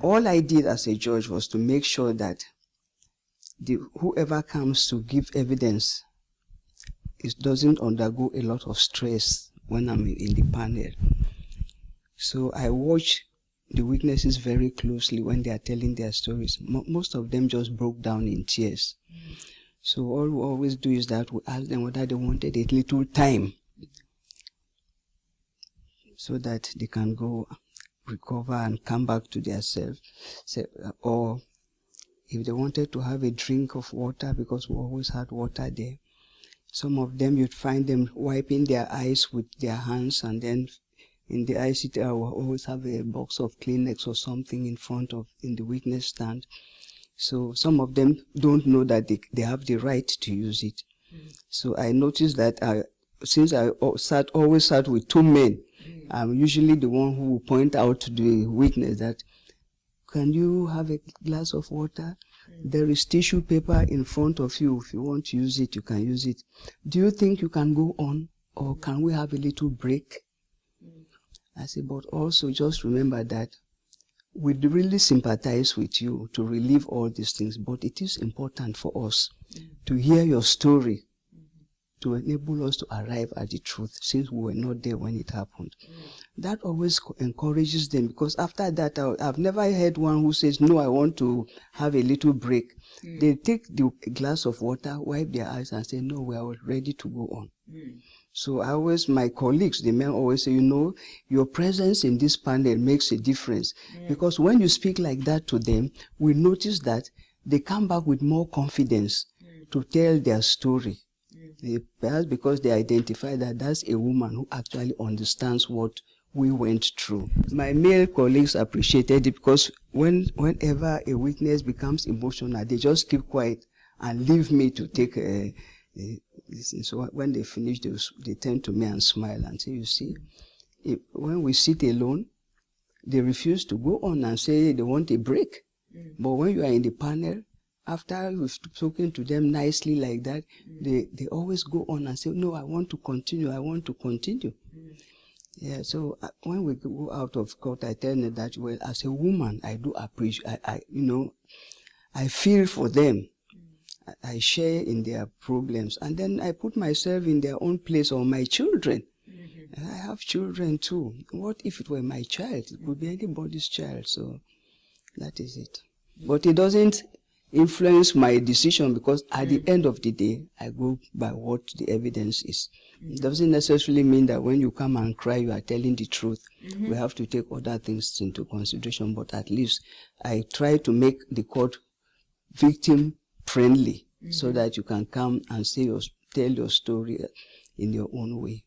All I did as a judge was to make sure that whoever comes to give evidence, it doesn't undergo a lot of stress when I'm in the panel. So I watch the witnesses very closely when they are telling their stories. Most of them just broke down in tears. So all we always do is that we ask them whether they wanted a little time so that they can go recover and come back to their self, or if they wanted to have a drink of water, because we always had water there. Some of them, you'd find them wiping their eyes with their hands, and then in the ICT, we'll always have a box of Kleenex or something in the witness stand. So some of them don't know that they have the right to use it. So I noticed that since I always sat with two men, I'm usually the one who will point out to the witness that, can you have a glass of water? There is tissue paper in front of you. If you want to use it, you can use it. Do you think you can go on, or can we have a little break? I said, but also just remember that we really sympathize with you to relieve all these things, but it is important for us to hear your story, to enable us to arrive at the truth, since we were not there when it happened. That always encourages them, because after that, I've never heard one who says, no, I want to have a little break. They take the glass of water, wipe their eyes, and say, no, we are ready to go on. So my colleagues, the men always say, your presence in this panel makes a difference. Because when you speak like that to them, we notice that they come back with more confidence to tell their story. Perhaps because they identify that that's a woman who actually understands what we went through. My male colleagues appreciated it, because whenever a witness becomes emotional, they just keep quiet and leave me to take so when they finish, they turn to me and smile and say, you see, when we sit alone, they refuse to go on and say they want a break. But when you are in the panel, after we've spoken to them nicely like that, they always go on and say, no, I want to continue, I want to continue. Yeah, so when we go out of court, I tell them that, well, as a woman, I do appreciate, I feel for them. I share in their problems, and then I put myself in their own place, or my children. And I have children too. What if it were my child? It could be anybody's child, so that is it. But it doesn't influence my decision, because at the end of the day, I go by what the evidence is. It doesn't necessarily mean that when you come and cry, you are telling the truth. We have to take other things into consideration, but at least I try to make the court victim friendly, so that you can come and tell your story in your own way.